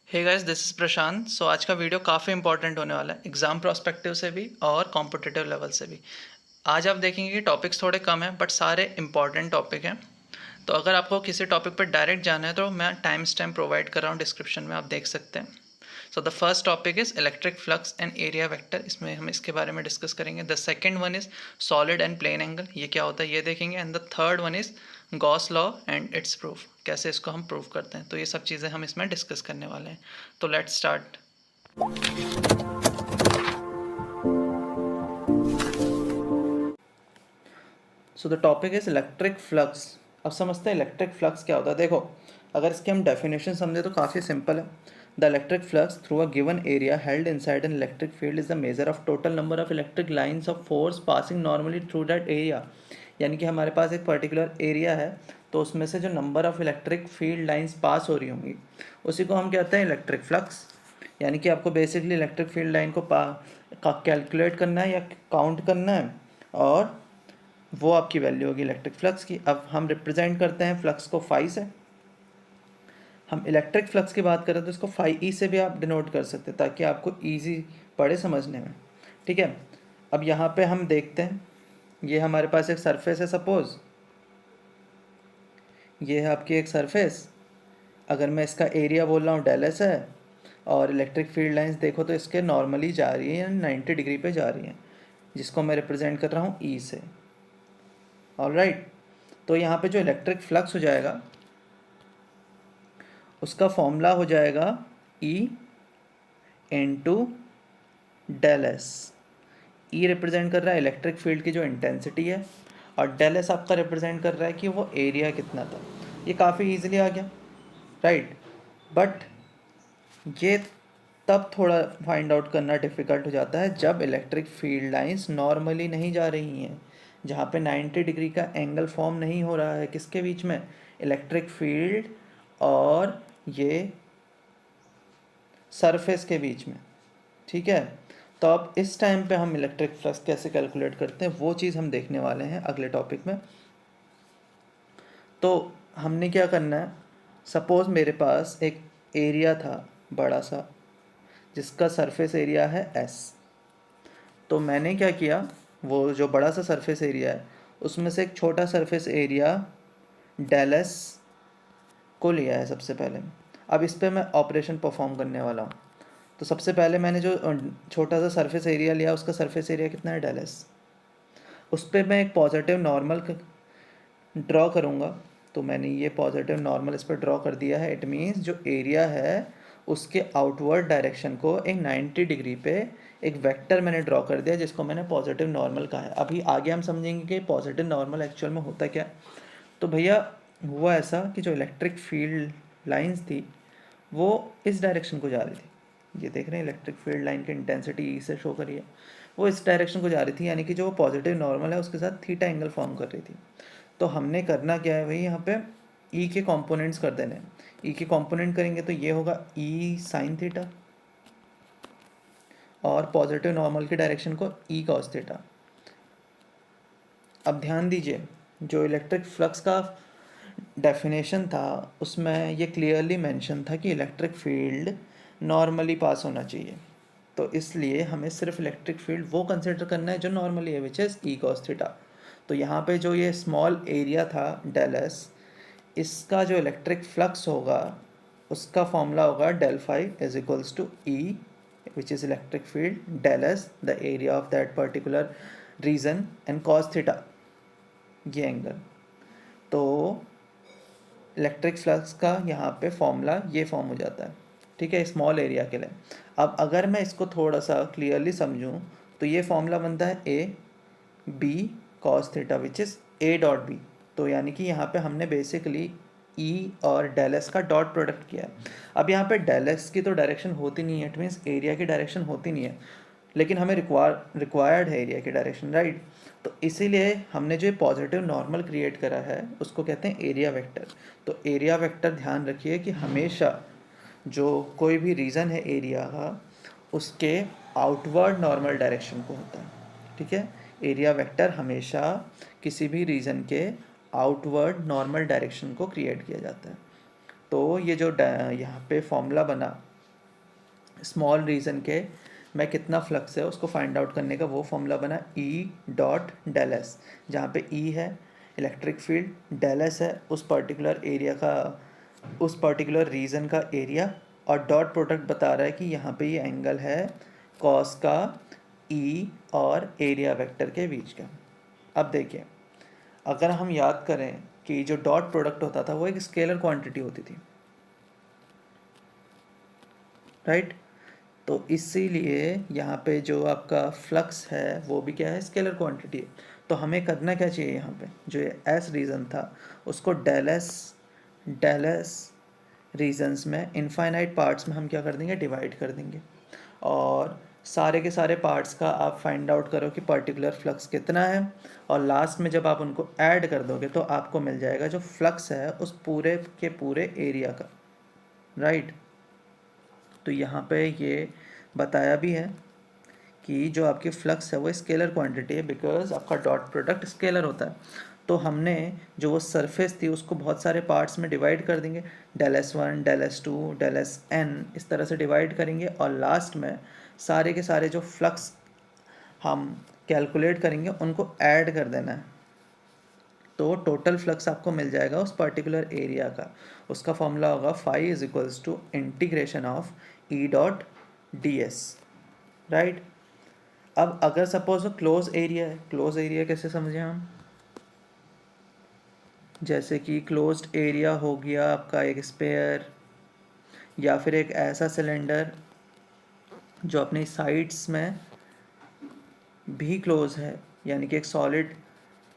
Hey guys, this is प्रशांत। सो आज का video काफ़ी इंपॉर्टेंट होने वाला है एग्ज़ाम प्रोस्पेक्टिव से भी और कॉम्पिटिटिव लेवल से भी। आज आप देखेंगे कि टॉपिक्स थोड़े कम हैं बट सारे इंपॉर्टेंट टॉपिक हैं। तो अगर आपको किसी टॉपिक पर डायरेक्ट जाना है तो मैं टाइम स्टैम्प प्रोवाइड कर रहा हूँ डिस्क्रिप्शन में, आप देख सकते हैं। So the first topic is electric flux and area vector, इसमें हम इसके बारे में डिस्कस करेंगे। The second one is solid and plane angle, ये क्या होता है ये देखेंगे। And the third one is Gauss law and its proof, कैसे इसको हम प्रूव करते हैं। तो ये सब चीज़ें हम इसमें डिस्कस करने वाले हैं। तो let's start. So the topic is electric flux. अब समझते हैं इलेक्ट्रिक फ्लक्स क्या होता है। देखो, अगर इसकी हम डेफिनेशन समझे तो काफ़ी सिंपल है। The electric flux through a given area held inside an electric field is the measure of total number of electric lines of force passing normally through that area. यानी कि हमारे पास एक पर्टिकुलर एरिया है तो उसमें से जो number of electric field lines pass हो रही होंगी उसी को हम कहते हैं इलेक्ट्रिक फ्लक्स। यानी कि आपको बेसिकली इलेक्ट्रिक फील्ड लाइन को कैलकुलेट करना है या काउंट करना है और वो आपकी वैल्यू होगी इलेक्ट्रिक फ्लक्स की। अब हम रिप्रेजेंट करते हैं फ्लक्स को फाई से। हम इलेक्ट्रिक फ्लक्स की बात करें तो इसको फाई ई से भी आप डिनोट कर सकते हैं ताकि आपको ईजी पड़े समझने में। ठीक है, अब यहाँ पे हम देखते हैं, ये हमारे पास एक सरफेस है। सपोज ये है आपकी एक सरफेस। अगर मैं इसका एरिया बोल रहा हूँ डेल एस है और इलेक्ट्रिक फील्ड लाइंस देखो तो इसके नॉर्मली जा रही है 90 डिग्री पे जा रही हैं, जिसको मैं रिप्रेजेंट कर रहा हूँ ई से। ऑलराइट, तो यहाँ पे जो इलेक्ट्रिक फ्लक्स हो जाएगा उसका फॉर्मूला हो जाएगा E इंटू डेल एस। ई रिप्रेजेंट कर रहा है इलेक्ट्रिक फील्ड की जो इंटेंसिटी है और डेल एस आपका रिप्रेजेंट कर रहा है कि वो एरिया कितना था। ये काफ़ी इजीली आ गया, राइट। बट ये तब थोड़ा फाइंड आउट करना डिफ़िकल्ट हो जाता है जब इलेक्ट्रिक फील्ड लाइंस नॉर्मली नहीं जा रही हैं, जहाँ पे 90 डिग्री का एंगल फॉर्म नहीं हो रहा है किसके बीच में, इलेक्ट्रिक फील्ड और ये सरफेस के बीच में। ठीक है, तो अब इस टाइम पे हम इलेक्ट्रिक फ्लक्स कैसे कैलकुलेट करते हैं वो चीज़ हम देखने वाले हैं अगले टॉपिक में। तो हमने क्या करना है, सपोज़ मेरे पास एक एरिया था बड़ा सा जिसका सरफेस एरिया है S। तो मैंने क्या किया, वो जो बड़ा सा सरफेस एरिया है उसमें से एक छोटा सरफेस एरिया डेल एस को लिया है सबसे पहले। अब इस पर मैं ऑपरेशन परफॉर्म करने वाला हूँ। तो सबसे पहले मैंने जो छोटा सा सरफेस एरिया लिया उसका सरफेस एरिया कितना है डेल एस, उस पर मैं एक पॉजिटिव नॉर्मल ड्रॉ करूँगा। तो मैंने ये पॉजिटिव नॉर्मल इस पर ड्रॉ कर दिया है। इट मीन्स जो एरिया है उसके आउटवर्ड डायरेक्शन को एक 90 डिग्री पे एक वेक्टर मैंने ड्रॉ कर दिया जिसको मैंने पॉजिटिव नॉर्मल कहा है। अभी आगे हम समझेंगे कि पॉजिटिव नॉर्मल एक्चुअल में होता क्या। तो भैया हुआ ऐसा कि जो इलेक्ट्रिक फील्ड लाइंस थी वो इस डायरेक्शन को जा रही थी। ये देख रहे हैं इलेक्ट्रिक फील्ड लाइन की इंटेंसिटी ई से शो करी है, वो इस डायरेक्शन को जा रही थी। यानी कि जो पॉजिटिव नॉर्मल है उसके साथ थीटा एंगल फॉर्म कर रही थी। तो हमने करना क्या है भाई, यहाँ पे ई के कंपोनेंट्स कर देने। ई के कंपोनेंट करेंगे तो ये होगा ई साइन थीटा और पॉजिटिव नॉर्मल की डायरेक्शन को ई कॉस थीटा। अब ध्यान दीजिए, जो इलेक्ट्रिक फ्लक्स का डेफिनेशन था उसमें ये क्लियरली मेंशन था कि इलेक्ट्रिक फील्ड नॉर्मली पास होना चाहिए। तो इसलिए हमें सिर्फ इलेक्ट्रिक फील्ड वो कंसिडर करना है जो नॉर्मली है, which is E cos theta. तो यहाँ पे जो ये स्मॉल एरिया था डेल एस, इसका जो इलेक्ट्रिक फ्लक्स होगा उसका फॉर्मूला होगा del phi is equals to E which is electric field del S the area of that particular region and cos theta, ये एंगल। तो इलेक्ट्रिक फ्लक्स का यहाँ पे फॉर्मूला ये फॉर्म हो जाता है, ठीक है, स्मॉल एरिया के लिए। अब अगर मैं इसको थोड़ा सा क्लियरली समझूं तो ये फॉर्मूला बनता है A B cos theta which is A dot B. तो यानी कि यहाँ पे हमने बेसिकली ई और डेल एस का डॉट प्रोडक्ट किया है। अब यहाँ पे डेल एस की तो डायरेक्शन होती नहीं है, इट मीन्स एरिया की डायरेक्शन होती नहीं है, लेकिन हमें रिक्वायर्ड है एरिया की डायरेक्शन, राइट। तो इसीलिए हमने जो पॉजिटिव नॉर्मल क्रिएट करा है उसको कहते हैं एरिया वेक्टर। तो एरिया वेक्टर ध्यान रखिए कि हमेशा जो कोई भी रीज़न है एरिया का उसके आउटवर्ड नॉर्मल डायरेक्शन को होता है, ठीक है। एरिया वेक्टर हमेशा किसी भी रीजन के आउटवर्ड नॉर्मल डायरेक्शन को क्रिएट किया जाता है। तो ये जो यहाँ पे फॉर्मूला बना स्मॉल रीजन के में कितना फ्लक्स है उसको फाइंड आउट करने का वो फॉर्मूला बना ई डॉट डेल एस, जहाँ पे ई है इलेक्ट्रिक फील्ड, डेल एस है उस पर्टिकुलर एरिया का, उस पर्टिकुलर रीजन का एरिया, और डॉट प्रोडक्ट बता रहा है कि यहाँ पे ये एंगल है कॉस का ई और एरिया वेक्टर के बीच का। अब देखिए, अगर हम याद करें कि जो डॉट प्रोडक्ट होता था वो एक स्केलर क्वांटिटी होती थी, राइट। तो इसीलिए यहाँ पे जो आपका फ्लक्स है वो भी क्या है, स्केलर क्वांटिटी है। तो हमें करना क्या चाहिए, यहाँ पे जो ये एस रीजन था उसको डेल एस रीजन्स में इनफाइनाइट पार्ट्स में हम क्या कर देंगे, डिवाइड कर देंगे, और सारे के सारे पार्ट्स का आप फाइंड आउट करो कि पर्टिकुलर फ्लक्स कितना है, और लास्ट में जब आप उनको ऐड कर दोगे तो आपको मिल जाएगा जो फ्लक्स है उस पूरे के पूरे एरिया का, राइट। तो यहाँ पे ये बताया भी है कि जो आपकी फ्लक्स है वो स्केलर क्वांटिटी है, बिकॉज आपका डॉट प्रोडक्ट स्केलर होता है। तो हमने जो वो सरफेस थी उसको बहुत सारे पार्ट्स में डिवाइड कर देंगे, del S one, del S two, del S N, इस तरह से डिवाइड करेंगे, और लास्ट में सारे के सारे जो फ्लक्स हम कैलकुलेट करेंगे उनको ऐड कर देना है। तो टोटल फ्लक्स आपको मिल जाएगा उस पर्टिकुलर एरिया का, उसका फॉर्मूला होगा phi is equals to integration of E dot D S, right. अब अगर सपोज क्लोज एरिया है, क्लोज एरिया कैसे समझें हम, जैसे कि क्लोज्ड एरिया हो गया आपका एक स्पेयर, या फिर एक ऐसा सिलेंडर जो अपनी साइड्स में भी क्लोज है, यानी कि एक सॉलिड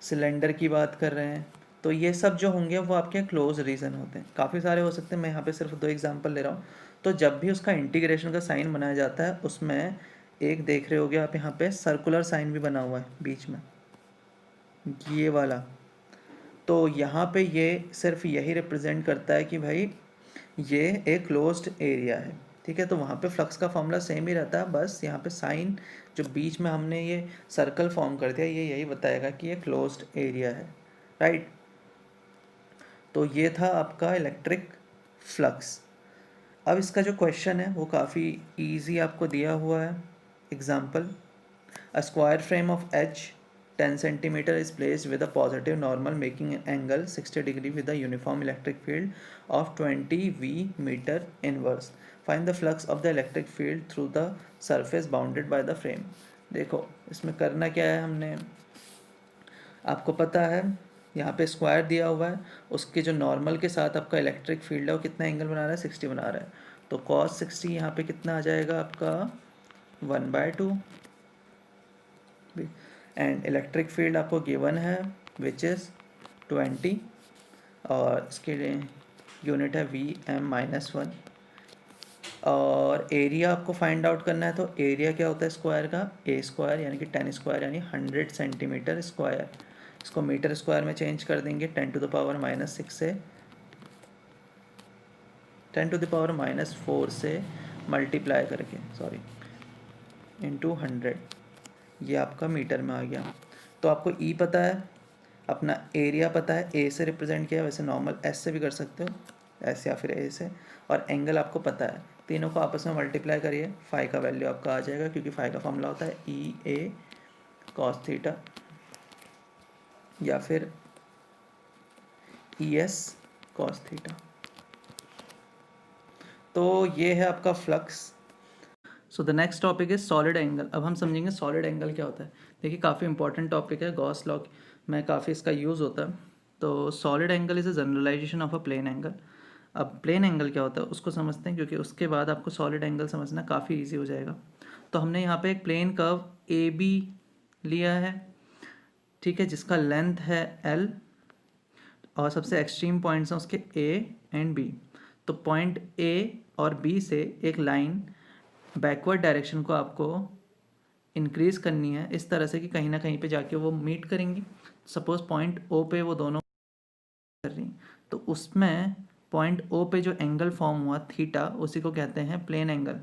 सिलेंडर की बात कर रहे हैं, तो ये सब जो होंगे वो आपके क्लोज रीजन होते हैं। काफ़ी सारे हो सकते हैं, मैं यहाँ पे सिर्फ 2 एग्जांपल ले रहा हूँ। तो जब भी उसका इंटीग्रेशन का साइन बनाया जाता है उसमें एक देख रहे होगे आप यहाँ पे सर्कुलर साइन भी बना हुआ है बीच में, ये वाला। तो यहाँ पे ये सिर्फ यही रिप्रेजेंट करता है कि भाई ये एक क्लोज्ड एरिया है, ठीक है। तो वहाँ पे फ्लक्स का फॉर्मूला सेम ही रहता है, बस यहाँ पे साइन जो बीच में हमने ये सर्कल फॉर्म कर दिया ये यही बताएगा कि ये क्लोज्ड एरिया है, राइट। तो ये था आपका इलेक्ट्रिक फ्लक्स। अब इसका जो क्वेश्चन है वो काफ़ी इजी आपको दिया हुआ है। Example, a square frame of h 10 centimeter is placed with a positive normal making an angle 60 degree with a uniform electric field of 20 v meter inverse. Find the flux of the electric field through the surface bounded by the frame. देखो इसमें करना क्या है, हमने आपको पता है यहाँ पे स्क्वायर दिया हुआ है, उसके जो नॉर्मल के साथ आपका इलेक्ट्रिक फील्ड है वो कितना एंगल बना रहा है, 60 बना रहा है। तो cos 60 यहाँ पे कितना आ जाएगा आपका 1/2, एंड इलेक्ट्रिक फील्ड आपको गिवन है विच इज़ 20, और इसके लिए यूनिट है Vm-1, और एरिया आपको फाइंड आउट करना है। तो एरिया क्या होता है स्क्वायर का, ए स्क्वायर यानी कि 10 स्क्वायर यानी 100 सेंटीमीटर स्क्वायर। इसको मीटर स्क्वायर में चेंज कर देंगे 10⁻⁻6 से 10⁻⁻4 से मल्टीप्लाई करके, सॉरी, इंटू 100, ये आपका मीटर में आ गया। तो आपको ई पता है, अपना एरिया पता है, ए से रिप्रेजेंट किया है, वैसे नॉर्मल एस से भी कर सकते हो, एस या फिर ए से, और एंगल आपको पता है। तीनों को आपस में मल्टीप्लाई करिए, फाई का वैल्यू आपका आ जाएगा, क्योंकि फाई का फॉर्मूला होता है ई ए कॉस थीटा या फिर ई एस कॉस थीटा। तो ये है आपका flux. So the next topic is solid angle. अब हम समझेंगे सॉलिड एंगल क्या होता है। देखिए काफ़ी इंपॉर्टेंट टॉपिक है, गॉस लॉ में काफ़ी इसका यूज़ होता है। तो solid angle is a generalization of a plane angle. अब प्लेन एंगल क्या होता है उसको समझते हैं, क्योंकि उसके बाद आपको सॉलिड एंगल समझना काफ़ी ईजी हो जाएगा। तो हमने यहाँ पे एक प्लेन कर्व ए बी लिया है, ठीक है, जिसका लेंथ है L, और सबसे एक्सट्रीम पॉइंट्स हैं उसके A एंड B। तो पॉइंट A और B से एक लाइन बैकवर्ड डायरेक्शन को आपको इंक्रीज करनी है इस तरह से कि कहीं ना कहीं पे जाके वो मीट करेंगी। सपोज पॉइंट O पे वो दोनों कर रही, तो उसमें पॉइंट O पे जो एंगल फॉर्म हुआ थीटा, उसी को कहते हैं प्लेन एंगल,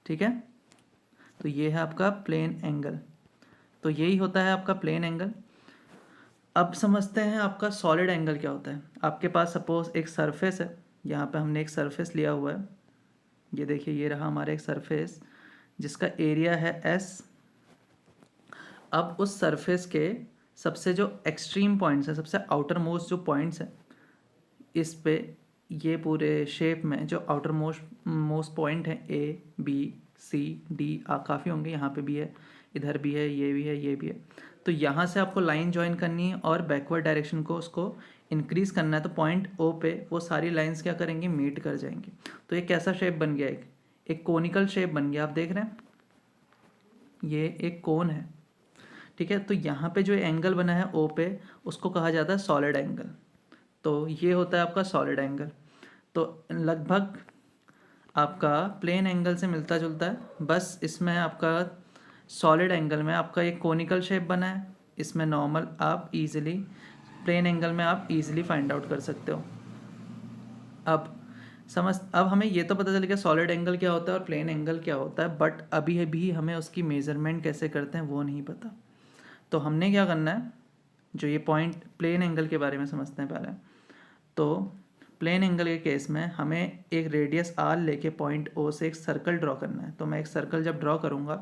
ठीक है। तो ये है आपका प्लेन एंगल, तो यही होता है आपका प्लेन एंगल। अब समझते हैं आपका सॉलिड एंगल क्या होता है। आपके पास सपोज एक सरफेस है, यहाँ पे हमने एक सरफेस लिया हुआ है, ये देखिए, ये रहा हमारा एक सरफेस जिसका एरिया है S। अब उस सरफेस के सबसे जो एक्सट्रीम पॉइंट्स हैं, सबसे आउटर मोस्ट जो पॉइंट्स हैं इस पे, ये पूरे शेप में जो आउटर मोस्ट पॉइंट है A B C D, काफ़ी होंगे, यहाँ पे भी है, इधर भी है, ये भी है, ये भी है। तो यहाँ से आपको लाइन ज्वाइन करनी है और बैकवर्ड डायरेक्शन को उसको इंक्रीज़ करना है। तो पॉइंट O पे वो सारी लाइंस क्या करेंगी, मीट कर जाएंगी। तो ये कैसा शेप बन गया, एक कोनिकल शेप बन गया। आप देख रहे हैं ये एक कोन है, ठीक है। तो यहाँ पे जो एंगल बना है O पे, उसको कहा जाता है सॉलिड एंगल। तो ये होता है आपका सॉलिड एंगल। तो लगभग आपका प्लेन एंगल से मिलता जुलता है, बस इसमें आपका सॉलिड एंगल में आपका एक कोनिकल शेप बना है, इसमें नॉर्मल आप इजीली, प्लेन एंगल में आप इजीली फाइंड आउट कर सकते हो। अब हमें ये तो पता चल गया सॉलिड एंगल क्या होता है और प्लेन एंगल क्या होता है, बट अभी भी हमें उसकी मेजरमेंट कैसे करते हैं वो नहीं पता। तो हमने क्या करना है, जो ये पॉइंट प्लेन एंगल के बारे में समझते हैं पहले। तो प्लेन एंगल के केस में हमें एक रेडियस R लेके पॉइंट O से एक सर्कल ड्रॉ करना है। तो मैं एक सर्कल जब ड्रॉ करूँगा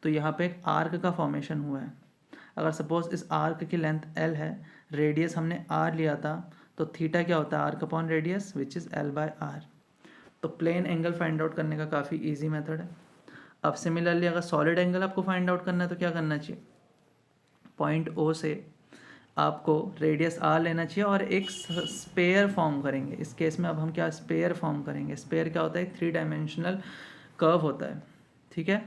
तो यहाँ पे एक आर्क का फॉर्मेशन हुआ है। अगर सपोज इस आर्क की लेंथ L है, रेडियस हमने R लिया था, तो थीटा क्या होता है, arc upon radius which is L/R। तो प्लेन एंगल फाइंड आउट करने का काफ़ी ईजी मेथड है। अब सिमिलरली अगर सॉलिड एंगल आपको फाइंड आउट करना है तो क्या करना चाहिए, पॉइंट O से आपको रेडियस R लेना चाहिए और एक स्पेयर फॉर्म करेंगे। इस केस में अब हम क्या स्पेयर फॉर्म करेंगे, स्पेयर क्या होता है, एक 3 डायमेंशनल कर्व होता है, ठीक है।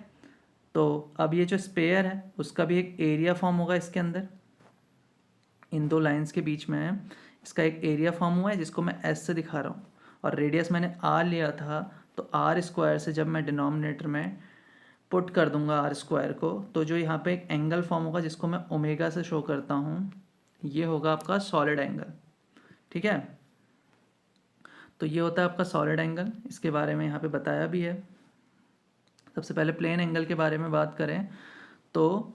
तो अब ये जो स्पेयर है उसका भी एक एरिया फॉर्म होगा इसके अंदर, इन दो लाइंस के बीच में इसका एक एरिया फॉर्म हुआ है जिसको मैं S से दिखा रहा हूँ, और रेडियस मैंने R लिया था। तो R² से जब मैं डिनोमिनेटर में पुट कर दूंगा R² को, तो जो यहाँ पे एक एंगल फॉर्म होगा जिसको मैं ओमेगा से शो करता हूँ, ये होगा आपका सॉलिड एंगल, ठीक है। तो ये होता है आपका सॉलिड एंगल, इसके बारे में यहाँ पे बताया भी है। सबसे पहले प्लेन एंगल के बारे में बात करें तो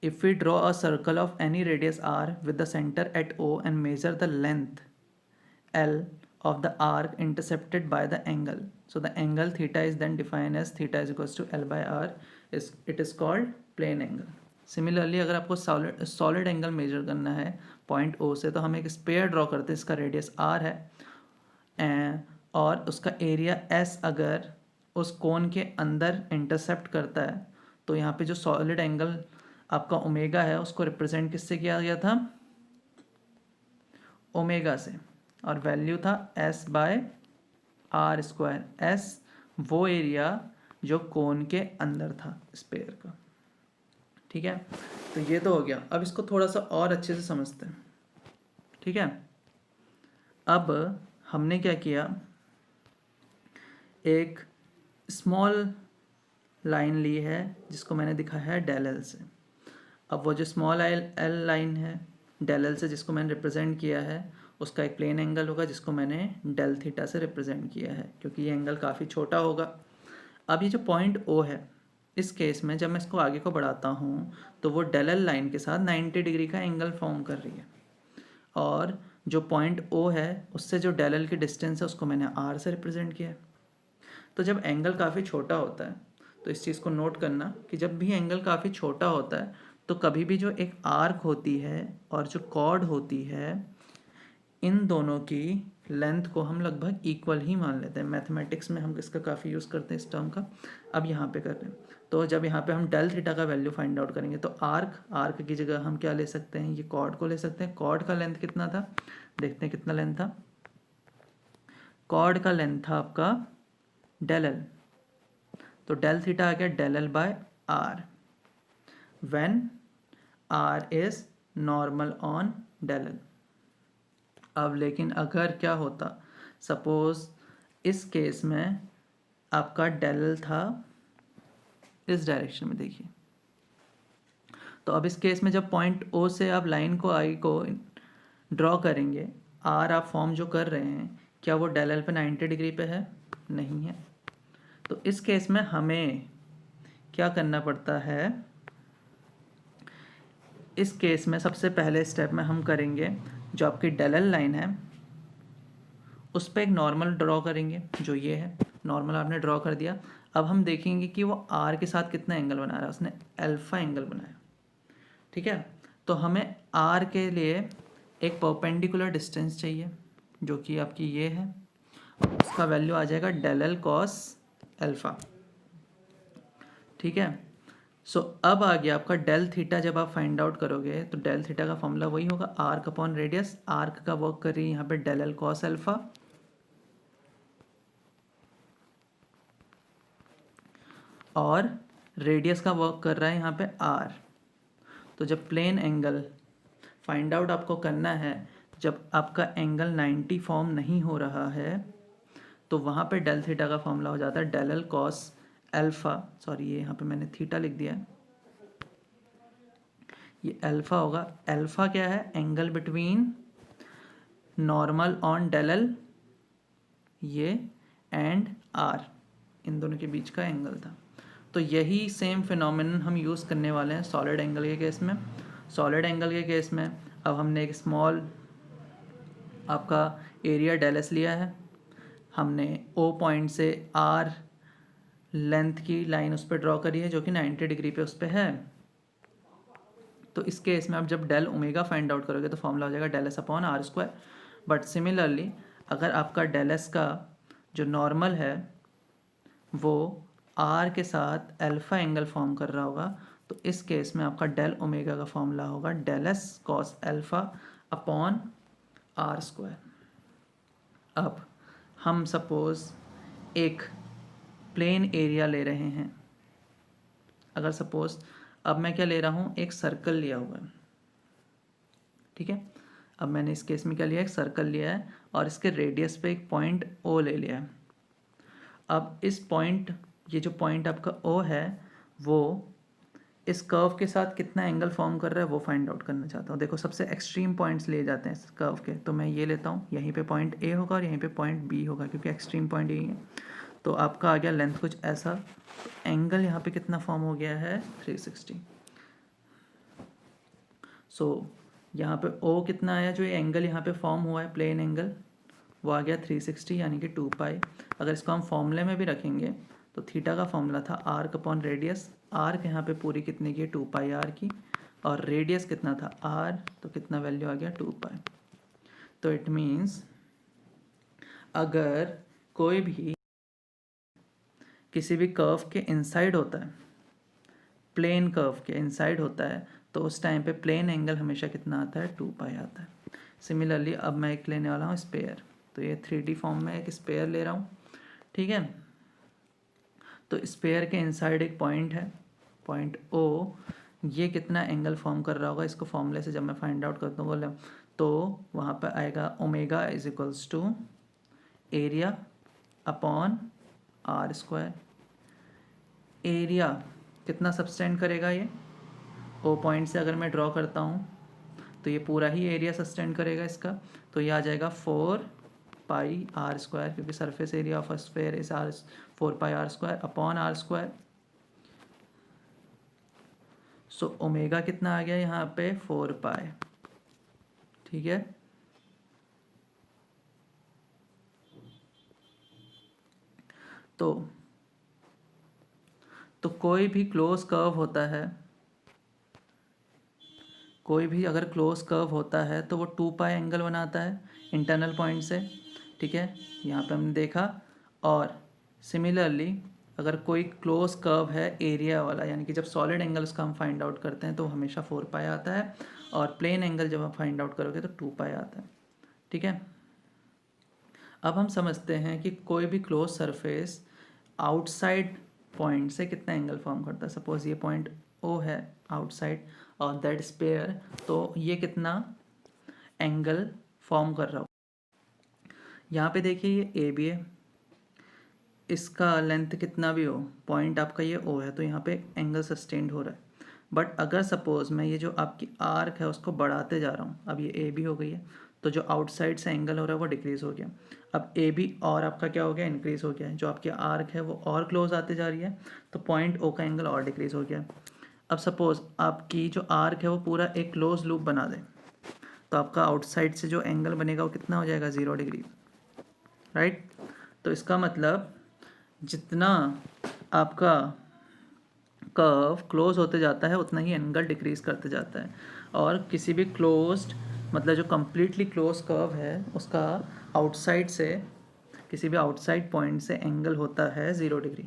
if we draw a circle of any radius R with the centre at O and measure the length L of the arc intercepted by the angle, so the angle theta is then defined as theta is equals to L/R, it is called plane angle. Similarly अगर आपको solid angle measure करना है point O से, तो हम एक spare draw करते हैं, इसका रेडियस R है और उसका एरिया S अगर उस कोन के अंदर इंटरसेप्ट करता है, तो यहाँ पे जो सॉलिड एंगल आपका ओमेगा है उसको रिप्रेजेंट किससे किया गया था, ओमेगा से, और वैल्यू था S/R²। S वो एरिया जो कोन के अंदर था स्पेयर का, ठीक है। तो ये तो हो गया। अब इसको थोड़ा सा और अच्छे से समझते हैं, ठीक है। अब हमने क्या किया, एक स्मॉल लाइन ली है जिसको मैंने दिखा है डेल एल से। अब वो जो स्मॉल एल लाइन है डेल एल से जिसको मैंने रिप्रेजेंट किया है, उसका एक प्लेन एंगल होगा जिसको मैंने डेल थीटा से रिप्रेजेंट किया है, क्योंकि ये एंगल काफ़ी छोटा होगा। अब ये जो पॉइंट O है, इस केस में जब मैं इसको आगे को बढ़ाता हूँ तो वो डेल एल लाइन के साथ 90 डिग्री का एंगल फॉर्म कर रही है, और जो पॉइंट O है उससे जो डेल एल की डिस्टेंस है उसको मैंने R से रिप्रेजेंट किया है। तो जब एंगल काफ़ी छोटा होता है, तो इस चीज़ को नोट करना कि जब भी एंगल काफ़ी छोटा होता है तो कभी भी जो एक आर्क होती है और जो कॉर्ड होती है, इन दोनों की लेंथ को हम लगभग इक्वल ही मान लेते हैं। मैथमेटिक्स में हम इसका काफ़ी यूज़ करते हैं इस टर्म का। अब यहाँ पे कर रहे हैं, तो जब यहाँ पे हम डेल थीटा का वैल्यू फाइंड आउट करेंगे तो आर्क की जगह हम क्या ले सकते हैं, ये कॉर्ड को ले सकते हैं। कॉर्ड का लेंथ कितना था, देखते हैं कितना लेंथ था। कॉर्ड का लेंथ था आपका डेल एल, तो डेल थीटा आ गया del L by R when R is normal on del L. अब लेकिन अगर क्या होता, सपोज इस केस में आपका डेल एल था इस डायरेक्शन में, देखिए। तो अब इस केस में जब पॉइंट O से आप लाइन को आई को ड्रॉ करेंगे, आर आप फॉर्म जो कर रहे हैं, क्या वो डेल एल पे 90 डिग्री पे है, नहीं है। तो इस केस में हमें क्या करना पड़ता है, इस केस में सबसे पहले स्टेप में हम करेंगे जो आपकी डेल एल लाइन है उस पर एक नॉर्मल ड्रॉ करेंगे, जो ये है नॉर्मल आपने ड्रॉ कर दिया। अब हम देखेंगे कि वो आर के साथ कितना एंगल बना रहा है, उसने अल्फ़ा एंगल बनाया, ठीक है। तो हमें आर के लिए एक परपेंडिकुलर डिस्टेंस चाहिए, जो कि आपकी ये है, उसका वैल्यू आ जाएगा डेल एल कॉस अल्फ़ा, ठीक है। सो अब आ गया आपका डेल थीटा। जब आप फाइंड आउट करोगे तो डेल थीटा का फॉर्मूला वही होगा, आर्क अपॉन रेडियस। आर्क का वर्क कर रही है यहाँ पे डेल एल कॉस अल्फ़ा, और रेडियस का वर्क कर रहा है यहाँ पे आर। तो जब प्लेन एंगल फाइंड आउट आपको करना है, जब आपका एंगल 90 फॉर्म नहीं हो रहा है, तो वहाँ पे डेल थीटा का फॉर्मूला हो जाता है del L cos alpha, sorry ये यहाँ पे मैंने थीटा लिख दिया है, ये अल्फ़ा होगा। अल्फ़ा क्या है, angle between normal on del L ये एंड आर, इन दोनों के बीच का एंगल था। तो यही सेम फिनोमिनन हम यूज़ करने वाले हैं सॉलिड एंगल के केस में। सॉलिड एंगल के केस में अब हमने एक स्मॉल आपका एरिया डेल एस लिया है, हमने ओ पॉइंट से आर लेंथ की लाइन उस पर ड्रॉ करी है, जो कि 90 डिग्री पे उस पर है। तो इस केस में आप जब डेल ओमेगा फाइंड आउट करोगे तो फॉर्मूला हो जाएगा del S upon R square. But similarly अगर आपका डेल एस का जो नॉर्मल है वो आर के साथ अल्फ़ा एंगल फॉर्म कर रहा होगा, तो इस केस में आपका डेल ओमेगा का फॉर्मूला होगा del S cos alpha upon R square. अब हम सपोज़ एक प्लेन एरिया ले रहे हैं, अगर सपोज़ अब मैं क्या ले रहा हूँ, एक सर्कल लिया हुआ है, ठीक है। अब मैंने इस केस में क्या लिया, एक सर्कल लिया है और इसके रेडियस पे एक पॉइंट ओ ले लिया है। अब इस पॉइंट, ये जो पॉइंट आपका ओ है, वो इस कर्व के साथ कितना एंगल फॉर्म कर रहा है वो फाइंड आउट करना चाहता हूँ। देखो सबसे एक्सट्रीम पॉइंट्स लिए जाते हैं इस कर्व के, तो मैं ये लेता हूँ, यहीं पे पॉइंट ए होगा और यहीं पे पॉइंट बी होगा, क्योंकि एक्सट्रीम पॉइंट यही है। तो आपका आ गया लेंथ कुछ ऐसा, तो एंगल यहाँ पे कितना फॉर्म हो गया है 360। सो यहाँ पे ओ कितना आया, जो ये एंगल यहाँ पे फॉर्म हुआ है प्लेन एंगल, वो आ गया 360 यानी कि 2 पाई। अगर इसको हम फॉर्मूले में भी रखेंगे तो थीटा का फॉर्मूला था आर्क अपॉन रेडियस। आर्क यहाँ पे पूरी कितने की है, 2 पाई आर की, और रेडियस कितना था आर, तो कितना वैल्यू आ गया 2 पाई। तो इट मीन्स अगर कोई भी किसी भी कर्व के इनसाइड होता है, प्लेन कर्व के इनसाइड होता है, तो उस टाइम पे प्लेन एंगल हमेशा कितना आता है, 2 पाई आता है। सिमिलरली अब मैं एक लेने वाला हूँ स्पेयर, तो ये 3D फॉर्म में एक स्पेयर ले रहा हूँ, ठीक है। तो स्पेयर के इनसाइड एक पॉइंट है, पॉइंट ओ, ये कितना एंगल फॉर्म कर रहा होगा, इसको फॉर्मूले से जब मैं फाइंड आउट करता हूँ तो वहाँ पर आएगा omega is equals to area upon R square. Area कितना सब्सटेंड करेगा, ये ओ पॉइंट से अगर मैं ड्रॉ करता हूँ तो ये पूरा ही एरिया सस्टेंड करेगा इसका, तो ये आ जाएगा 4 पाई आर स्क्वायर, क्योंकि surface area of a sphere is R 4 pi R square upon R square. So omega कितना आ गया यहाँ पे 4 पाई, ठीक है। तो कोई भी क्लोज कर्व होता है, कोई भी अगर क्लोज कर्व होता है तो वो 2 पाई एंगल बनाता है इंटरनल पॉइंट से, ठीक है, यहाँ पे हमने देखा। और सिमिलरली अगर कोई क्लोज कर्व है एरिया वाला, यानी कि जब सॉलिड एंगल उसका हम फाइंड आउट करते हैं तो हमेशा 4 पाई आता है, और प्लेन एंगल जब आप फाइंड आउट करोगे तो 2 पाई आता है, ठीक है। अब हम समझते हैं कि कोई भी क्लोज सरफेस आउटसाइड पॉइंट से कितना एंगल फॉर्म करता है। सपोज ये पॉइंट ओ है आउटसाइड और दैट स्पेयर, तो ये कितना एंगल फॉर्म कर रहा हो। यहाँ पे देखिए ये ए बी है, इसका लेंथ कितना भी हो, पॉइंट आपका ये ओ है, तो यहाँ पे एंगल सस्टेंड हो रहा है। बट अगर सपोज मैं ये जो आपकी आर्क है उसको बढ़ाते जा रहा हूँ, अब ये ए बी हो गई है, तो जो आउटसाइड से एंगल हो रहा है वो डिक्रीज हो गया। अब ए बी और आपका क्या हो गया, इंक्रीज हो गया है। जो आपकी आर्क है वो और क्लोज आते जा रही है, तो पॉइंट ओ का एंगल और डिक्रीज हो गया। अब सपोज आपकी जो आर्क है वो पूरा एक क्लोज लूप बना दे, तो आपका आउटसाइड से जो एंगल बनेगा वो कितना हो जाएगा, 0 डिग्री। राइट। तो इसका मतलब जितना आपका कर्व क्लोज होते जाता है उतना ही एंगल डिक्रीज करते जाता है, और किसी भी क्लोज्ड मतलब जो कम्प्लीटली क्लोज कर्व है उसका आउटसाइड से किसी भी आउटसाइड पॉइंट से एंगल होता है 0 डिग्री।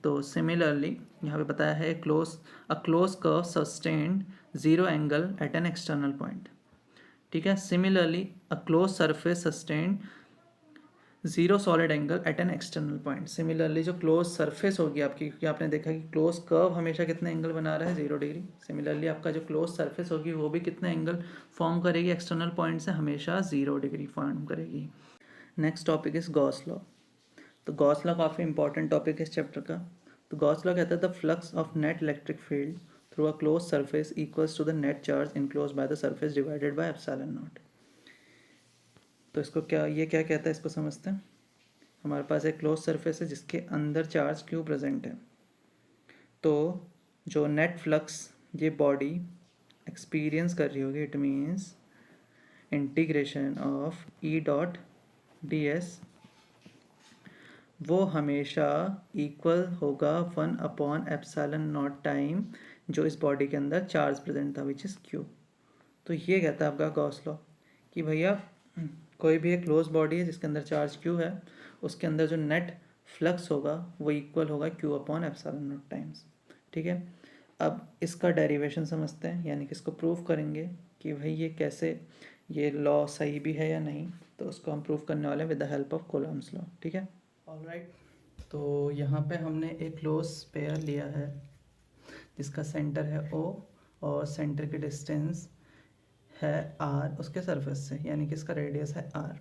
तो सिमिलरली यहाँ पे बताया है a close curve subtends 0 angle at an external point. ठीक है। Similarly a close surface subtends 0 solid angle at an external point. Similarly जो क्लोज सरफेस होगी आपकी, क्योंकि आपने देखा कि क्लोज कर्व हमेशा कितना एंगल बना रहा है 0 डिग्री, सिमिलरली आपका जो क्लोज सरफेस होगी वो भी कितना एंगल फॉर्म करेगी एक्सटर्नल पॉइंट से, हमेशा 0 डिग्री फॉर्म करेगी। Next topic is Gauss law. तो गॉस लॉ काफ़ी इंपॉर्टेंट टॉपिक है इस चैप्टर का। तो गॉस लॉ कहता है the flux of net electric field through a close surface equals to the net charge enclose by the surface divided by epsilon naught. तो इसको क्या कहता है, इसको समझते हैं। हमारे पास एक क्लोज सरफेस है जिसके अंदर चार्ज क्यू प्रेजेंट है। तो जो नेट फ्लक्स ये बॉडी एक्सपीरियंस कर रही होगी, it means integration of E dot D S वो हमेशा इक्वल होगा 1/एप्सिलॉन नॉट टाइम जो इस बॉडी के अंदर चार्ज प्रेजेंट था, विच इज़ क्यू। तो ये कहता है आपका गॉस लॉ कि भैया कोई भी एक क्लोज बॉडी है जिसके अंदर चार्ज क्यू है, उसके अंदर जो नेट फ्लक्स होगा वो इक्वल होगा Q/एप्सिलॉन नॉट टाइम्स। ठीक है। अब इसका डेरिवेशन समझते हैं, यानी कि इसको प्रूव करेंगे कि भाई ये कैसे, ये लॉ सही भी है या नहीं। तो उसको हम प्रूव करने वाले हैं with the help of Coulomb's law. ठीक है। ऑलराइट। तो यहाँ पे हमने एक क्लोज पेयर लिया है जिसका सेंटर है O और सेंटर की डिस्टेंस है R उसके सरफेस से, यानी कि इसका रेडियस है R।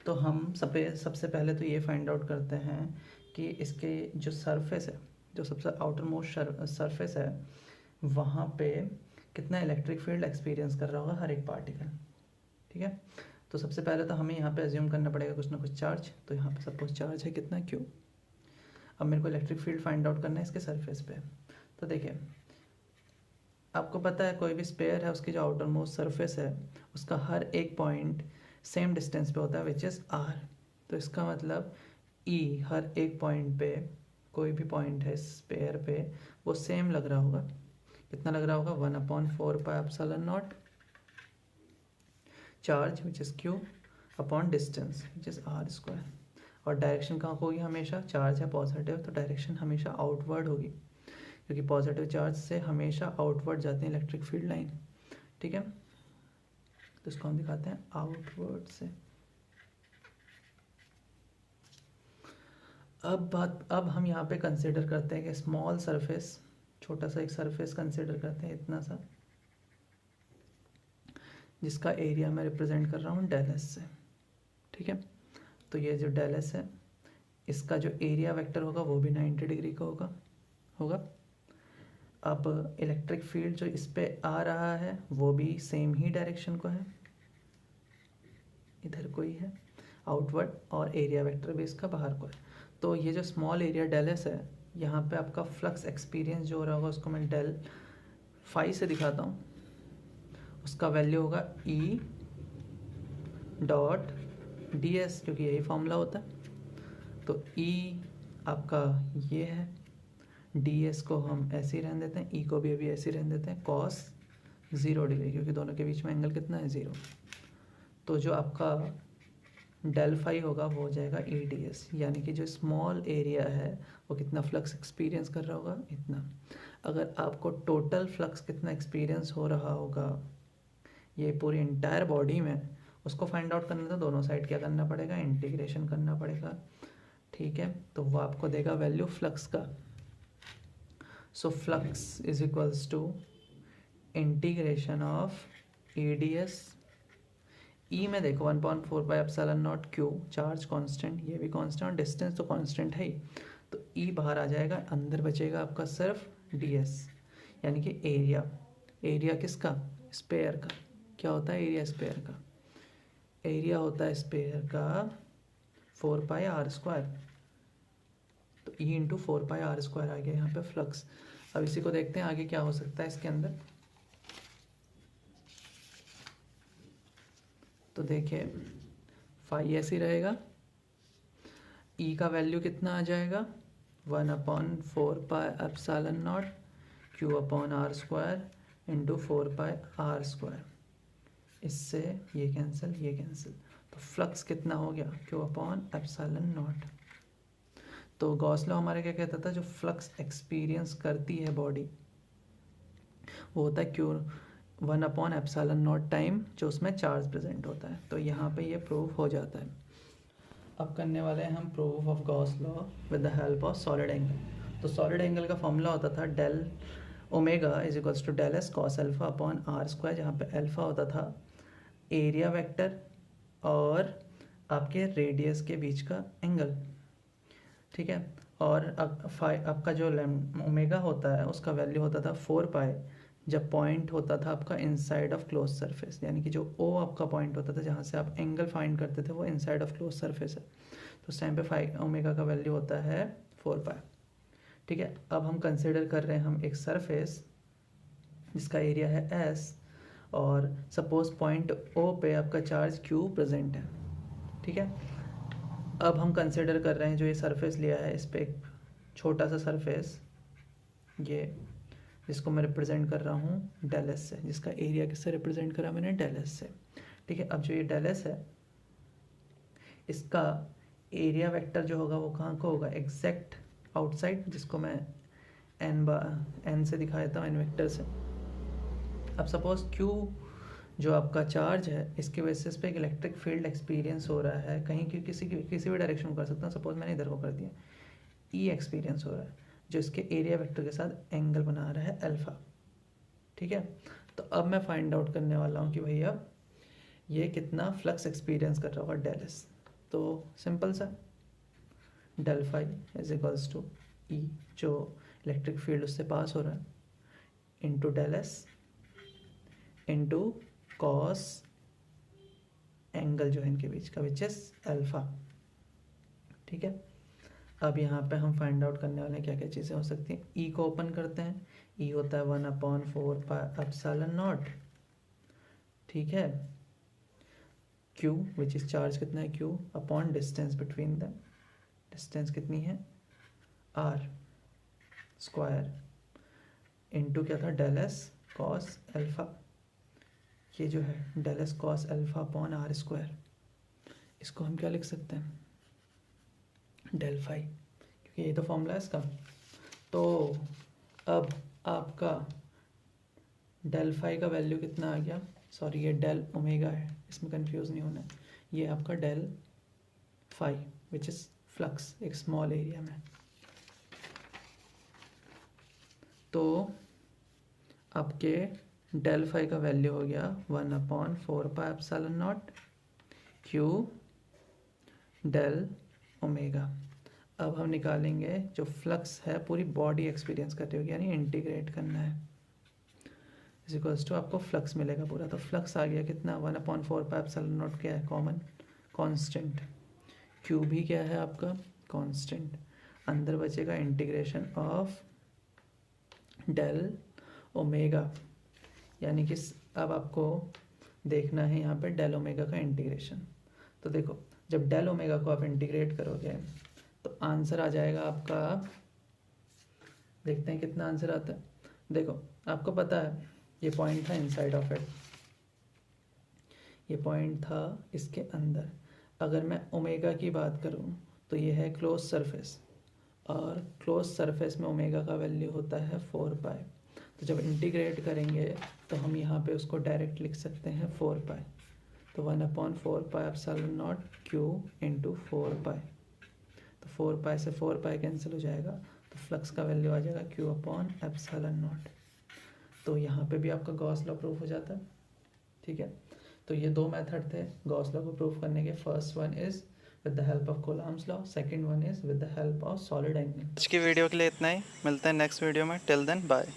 तो हम सबसे पहले तो ये फाइंड आउट करते हैं कि इसके जो सरफेस है, जो सबसे आउटर मोस्ट सरफेस है, वहाँ पे कितना इलेक्ट्रिक फील्ड एक्सपीरियंस कर रहा होगा हर एक पार्टिकल। ठीक है। तो सबसे पहले तो हमें यहाँ पे एज्यूम करना पड़ेगा कुछ ना कुछ चार्ज। तो यहाँ पे सपोज चार्ज है कितना Q। अब मेरे को इलेक्ट्रिक फील्ड फाइंड आउट करना है इसके सरफेस पे। तो देखिए आपको पता है कोई भी स्पेयर है उसकी जो आउटर मोस्ट सरफेस है उसका हर एक पॉइंट सेम डिस्टेंस पे होता है विच इज़ R। तो इसका मतलब E हर एक पॉइंट पे, कोई भी पॉइंट है स्पेयर पे, वो सेम लग रहा होगा। कितना लग रहा होगा 1/4πε0 charge which is Q upon distance which is R²। और डायरेक्शन कहाँ होगी, हमेशा चार्ज है पॉजिटिव तो डायरेक्शन हमेशा आउटवर्ड होगी, क्योंकि पॉजिटिव चार्ज से हमेशा आउटवर्ड जाती है इलेक्ट्रिक फील्ड लाइन। ठीक है। तो इसको हम दिखाते हैं आउटवर्ड से। अब हम यहाँ पे कंसिडर करते हैं कि स्मॉल सरफेस, छोटा सा एक सरफेस कंसिडर करते हैं इतना सा, जिसका एरिया मैं रिप्रेजेंट कर रहा हूँ डेल एस से। ठीक है। तो ये जो डेल एस है इसका जो एरिया वेक्टर होगा वो भी 90 डिग्री का होगा। अब इलेक्ट्रिक फील्ड जो इस पे आ रहा है वो भी सेम ही डायरेक्शन को है, इधर कोई है आउटवर्ड, और एरिया वेक्टर भी इसका बाहर को है। तो ये जो स्मॉल एरिया डेल एस है, यहाँ पे आपका फ्लक्स एक्सपीरियंस जो हो रहा होगा उसको मैं डेल फाई से दिखाता हूँ। उसका वैल्यू होगा E डॉट डी एस, क्योंकि यही फॉर्मूला होता है। तो E आपका ये है, डी एस को हम ऐसे ही रहने देते हैं, E को भी अभी ऐसे ही रहने देते हैं कॉस 0 डिग्री, क्योंकि दोनों के बीच में एंगल कितना है 0। तो जो आपका डेल फाई होगा वो हो जाएगा ई डी एस, यानी कि जो स्मॉल एरिया है वो कितना फ्लक्स एक्सपीरियंस कर रहा होगा, इतना। अगर आपको टोटल फ्लक्स कितना एक्सपीरियंस हो रहा होगा ये पूरी इंटायर बॉडी में, उसको फाइंड आउट करना तो दोनों साइड क्या करना पड़ेगा, इंटीग्रेशन करना पड़ेगा। ठीक है। तो वो आपको देगा वैल्यू फ्लक्स का। So flux is equals to integration of E D S. E में देखो 1/4πε0 Q, चार्ज कांस्टेंट, ये भी कांस्टेंट, डिस्टेंस तो कांस्टेंट है ही। तो ई बाहर आ जाएगा, अंदर बचेगा आपका सिर्फ डी एस, यानी कि एरिया किसका, स्पेयर का। क्या होता है एरिया स्पेयर का, एरिया होता है स्पेयर का 4πr²। तो E इंटू 4πr² आ गया यहाँ पे फ्लक्स। अब इसी को देखते हैं आगे क्या हो सकता है इसके अंदर। तो देखिए फाई ऐसे ही रहेगा, ई का वैल्यू कितना आ जाएगा 1/4πε0 Q/r² इंटू 4πr²। इससे ये कैंसिल, तो फ्लक्स कितना हो गया Q/ε0। तो गॉस लॉ हमारे क्या कहता था, जो फ्लक्स एक्सपीरियंस करती है बॉडी वो होता है Q1/ε0 टाइम जो उसमें चार्ज प्रेजेंट होता है। तो यहाँ पे ये प्रूफ हो जाता है। अब करने वाले हैं हम proof of Gauss law with the help of solid angle. तो सॉलिड एंगल का फॉर्मूला होता था del omega is equals to del S cos alpha upon R square, जहाँ पे अल्फा होता था एरिया वेक्टर और आपके रेडियस के बीच का एंगल, ठीक है। और आपका जो ओमेगा होता है उसका वैल्यू होता था 4π, जब पॉइंट होता था आपका इनसाइड ऑफ क्लोज सरफेस, यानी कि जो ओ आपका पॉइंट होता था जहाँ से आप एंगल फाइंड करते थे वो इनसाइड ऑफ क्लोज सरफेस है। तो उस टाइम पे ओमेगा का वैल्यू होता है 4π, ठीक है। अब हम कंसिडर कर रहे हैं हम एक सरफेस जिसका एरिया है एस और सपोज पॉइंट ओ पे आपका चार्ज क्यू प्रेजेंट है, ठीक है। अब हम कंसिडर कर रहे हैं जो ये सरफेस लिया है इस पे एक छोटा सा सरफेस, ये जिसको मैं रिप्रेजेंट कर रहा हूँ डेल एस से, जिसका एरिया किससे रिप्रेजेंट करा मैंने डेल एस से, ठीक है। अब जो ये डेल एस है इसका एरिया वेक्टर जो होगा वो कहाँ को होगा, एग्जैक्ट आउटसाइड, जिसको मैं एन से दिखा देता हूँ, एन वेक्टर से। अब सपोज क्यू जो आपका चार्ज है इसके बेसिस पे एक इलेक्ट्रिक फील्ड एक्सपीरियंस हो रहा है कहीं, की किसी भी डायरेक्शन में कर सकता हूँ। सपोज मैंने इधर को कर दिया, ई एक्सपीरियंस हो रहा है जो इसके एरिया वेक्टर के साथ एंगल बना रहा है अल्फा, ठीक है। तो अब मैं फाइंड आउट करने वाला हूँ कि भैया ये कितना फ्लक्स एक्सपीरियंस कर रहा होगा डेल एस। तो सिंपल सा del phi is equals to E जो इलेक्ट्रिक फील्ड उससे पास हो रहा है into del S into cos angle जो है इनके बीच का विच इज अल्फा, ठीक है। अब यहाँ पे हम फाइंड आउट करने वाले हैं क्या क्या चीज़ें हो सकती हैं। ई को ओपन करते हैं, ई होता है 1/4πε0, ठीक है। क्यू विच इज चार्ज कितना है Q upon distance between the, distance कितनी है आर स्क्वायर इंटू क्या था डेल एस कॉस अल्फा, ये जो है del S cos alpha upon R square, इसको हम क्या लिख सकते हैं डेल फाई, क्योंकि ये तो फॉर्मूला है इसका। तो अब आपका डेल फाई का वैल्यू कितना आ गया, सॉरी ये डेल ओमेगा है, इसमें कंफ्यूज नहीं होना है, ये आपका del phi which is flux एक स्मॉल एरिया में। तो आपके डेल फाई का वैल्यू हो गया 1/4πε0 क्यू डेल ओमेगा। अब हम निकालेंगे जो फ्लक्स है पूरी बॉडी एक्सपीरियंस करती होगी, यानी इंटीग्रेट करना है, इज इक्वल्स टू आपको फ्लक्स मिलेगा पूरा। तो फ्लक्स आ गया कितना 1/4πε0 क्या है कॉमन कांस्टेंट, क्यू भी क्या है आपका कांस्टेंट, अंदर बचेगा इंटीग्रेशन ऑफ डेल ओमेगा, यानी कि अब आपको देखना है यहाँ पे डेल ओमेगा का इंटीग्रेशन। तो देखो जब डेल ओमेगा को आप इंटीग्रेट करोगे तो आंसर आ जाएगा आपका, देखते हैं कितना आंसर आता है। देखो आपको पता है ये पॉइंट था इनसाइड ऑफ इट, ये पॉइंट था इसके अंदर। अगर मैं ओमेगा की बात करूँ तो ये है क्लोज सरफेस, और क्लोज सरफेस में ओमेगा का वैल्यू होता है 4π। तो जब इंटीग्रेट करेंगे तो हम यहाँ पे उसको डायरेक्ट लिख सकते हैं 4π। तो 1/4πε0 क्यू इंटू 4π, तो 4π से 4π कैंसिल हो जाएगा, तो फ्लक्स का वैल्यू आ जाएगा Q/ε0। तो यहाँ पे भी आपका गॉस लॉ प्रूफ हो जाता है, ठीक है। तो ये दो मेथड थे गॉस लॉ को प्रूफ करने के। First one is with the help of Coulomb's law, second one is with the help of solid angle. आज की वीडियो के लिए इतना ही, मिलते हैं नेक्स्ट वीडियो में। Till then bye.